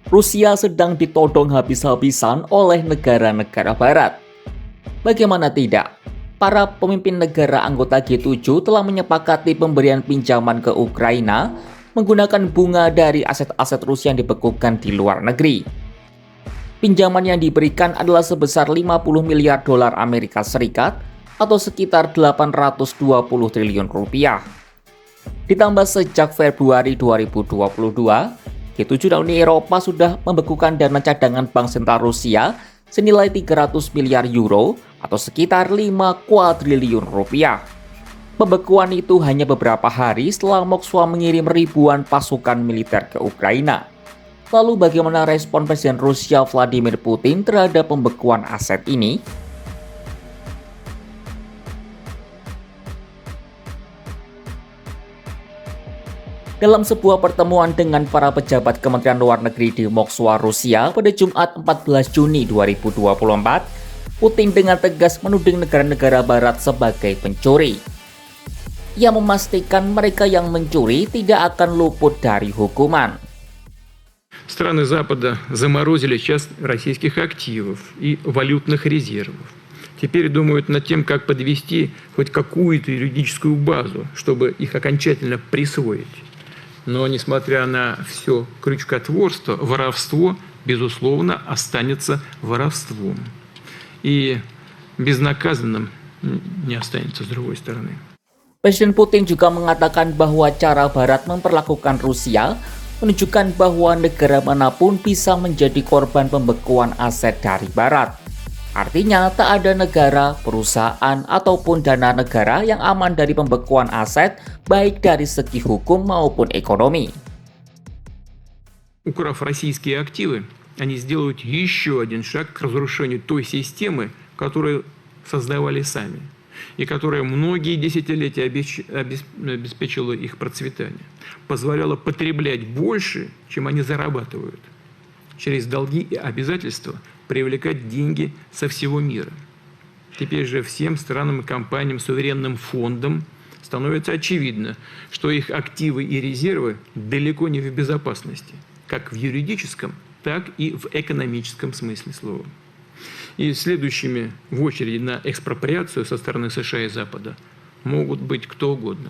Rusia sedang ditodong habis-habisan oleh negara-negara barat. Bagaimana tidak? Para pemimpin negara anggota G7 telah menyepakati pemberian pinjaman ke Ukraina menggunakan bunga dari aset-aset Rusia yang dibekukan di luar negeri. Pinjaman yang diberikan adalah sebesar 50 miliar dolar Amerika Serikat atau sekitar 820 triliun rupiah. Ditambah sejak Februari 2022, G7 dan Uni Eropa sudah membekukan dana cadangan Bank Sentral Rusia senilai 300 miliar euro atau sekitar 5 kuadriliun rupiah. Pembekuan itu hanya beberapa hari setelah Moskwa mengirim ribuan pasukan militer ke Ukraina. Lalu bagaimana respon Presiden Rusia Vladimir Putin terhadap pembekuan aset ini? Dalam sebuah pertemuan dengan para pejabat Kementerian Luar Negeri di Moskwa, Rusia pada Jumat 14 Juni 2024, Putin dengan tegas menuding negara-negara barat sebagai pencuri. Ia memastikan mereka yang mencuri tidak akan luput dari hukuman. Страны Запада заморозили часть российских активов и валютных резервов. Теперь думают над тем, как подвести хоть какую-то юридическую базу, чтобы их окончательно присвоить. Но, несмотря на все крючкотворство, воровство, безусловно, останется воровством. И безнаказанным не останется с другой стороны. Presiden Putin juga mengatakan bahwa cara Barat memperlakukan Rusia menunjukkan bahwa negara manapun bisa menjadi korban pembekuan aset dari Barat. Artinya, tak ada negara, perusahaan, ataupun dana negara yang aman dari pembekuan aset, baik dari segi hukum maupun ekonomi. Украв российские активы, они сделают еще один шаг к разрушению той системы, которую создавали сами, и которая многие десятилетия обеспечила их процветание, позволяла потреблять больше, чем они зарабатывают, через долги и обязательства привлекать деньги со всего мира. Теперь же всем странам и компаниям, суверенным фондам становится очевидно, что их активы и резервы далеко не в безопасности, как в юридическом, так и в экономическом смысле слова. И следующими в очереди на экспроприацию со стороны США и Запада могут быть кто угодно.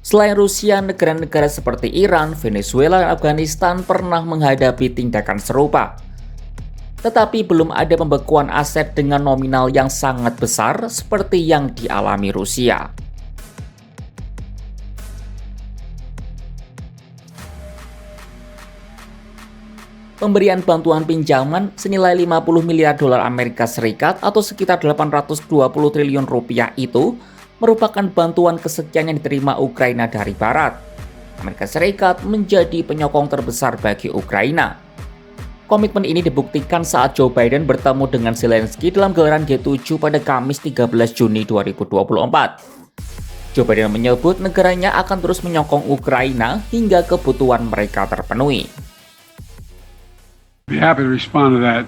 Selain Rusia, negara-negara seperti Iran, Venezuela, dan Afghanistan pernah menghadapi tindakan serupa. Tetapi belum ada pembekuan aset dengan nominal yang sangat besar seperti yang dialami Rusia. Pemberian bantuan pinjaman senilai 50 miliar dolar Amerika Serikat atau sekitar 820 triliun rupiah itu merupakan bantuan kesekian yang diterima Ukraina dari Barat. Amerika Serikat menjadi penyokong terbesar bagi Ukraina. Komitmen ini dibuktikan saat Joe Biden bertemu dengan Zelensky dalam gelaran G7 pada Kamis 13 Juni 2024. Joe Biden menyebut negaranya akan terus menyokong Ukraina hingga kebutuhan mereka terpenuhi. Be happy to respond to that.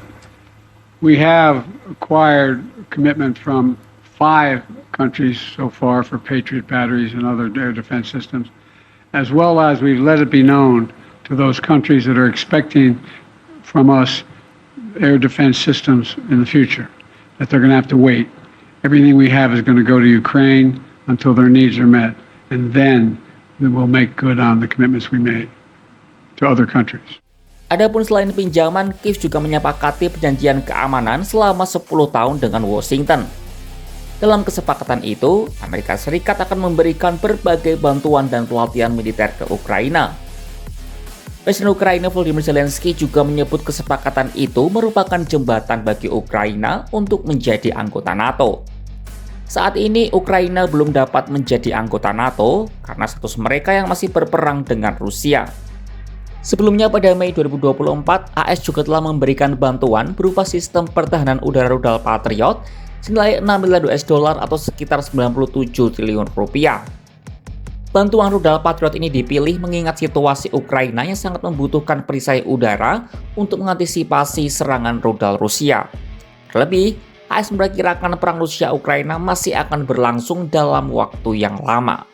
We have acquired commitment from 5 countries so far for Patriot batteries and other air defense systems, as well as we've let it be known to those countries that are expecting from us air defense systems in the future, that they're going to have to wait. Everything we have is going to go to Ukraine until their needs are met, and then we'll make good on the commitments we made to other countries. Adapun selain pinjaman, Kiev juga menyepakati perjanjian keamanan selama 10 tahun dengan Washington. Dalam kesepakatan itu, Amerika Serikat akan memberikan berbagai bantuan dan pelatihan militer ke Ukraina. Presiden Ukraina Volodymyr Zelensky juga menyebut kesepakatan itu merupakan jembatan bagi Ukraina untuk menjadi anggota NATO. Saat ini, Ukraina belum dapat menjadi anggota NATO karena status mereka yang masih berperang dengan Rusia. Sebelumnya pada Mei 2024, AS juga telah memberikan bantuan berupa sistem pertahanan udara rudal Patriot senilai 6 miliar US dollar atau sekitar 97 triliun rupiah. Bantuan rudal Patriot ini dipilih mengingat situasi Ukraina yang sangat membutuhkan perisai udara untuk mengantisipasi serangan rudal Rusia. Terlebih, AS memperkirakan perang Rusia-Ukraina masih akan berlangsung dalam waktu yang lama.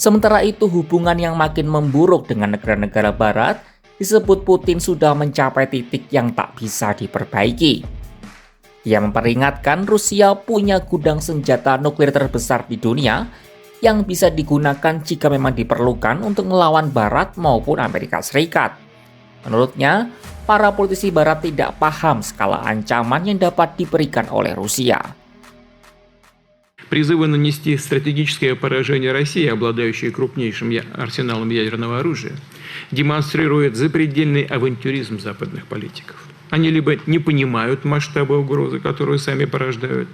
Sementara itu, hubungan yang makin memburuk dengan negara-negara barat disebut Putin sudah mencapai titik yang tak bisa diperbaiki. Ia memperingatkan Rusia punya gudang senjata nuklir terbesar di dunia yang bisa digunakan jika memang diperlukan untuk melawan Barat maupun Amerika Serikat. Menurutnya, para politisi Barat tidak paham skala ancaman yang dapat diberikan oleh Rusia. Призывы нанести стратегическое поражение России, обладающей крупнейшим арсеналом ядерного оружия, демонстрируют запредельный авантюризм западных политиков. Они либо не понимают масштаба угрозы, которую сами порождают,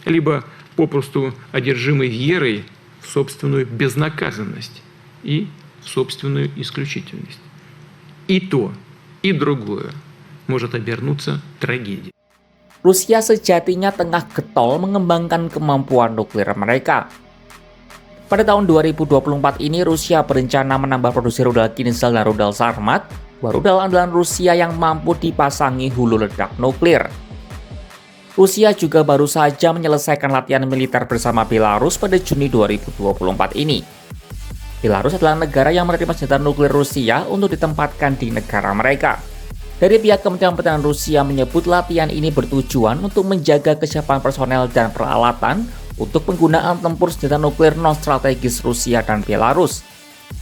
либо попросту одержимы верой в собственную безнаказанность и собственную исключительность. И то, и другое может обернуться трагедией. Rusia sejatinya tengah getol mengembangkan kemampuan nuklir mereka. Pada tahun 2024 ini, Rusia berencana menambah produksi rudal Kinzhal dan rudal Sarmat, dua rudal andalan Rusia yang mampu dipasangi hulu ledak nuklir. Rusia juga baru saja menyelesaikan latihan militer bersama Belarus pada Juni 2024 ini. Belarus adalah negara yang menerima senjata nuklir Rusia untuk ditempatkan di negara mereka. Dari pihak Kementerian Pertahanan Rusia menyebut latihan ini bertujuan untuk menjaga kesiapan personel dan peralatan untuk penggunaan tempur senjata nuklir non-strategis Rusia dan Belarus.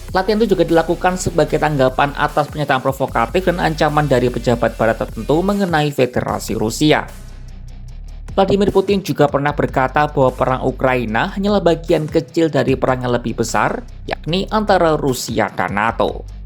Latihan itu juga dilakukan sebagai tanggapan atas pernyataan provokatif dan ancaman dari pejabat barat tertentu mengenai Federasi Rusia. Vladimir Putin juga pernah berkata bahwa perang Ukraina hanyalah bagian kecil dari perang yang lebih besar, yakni antara Rusia dan NATO.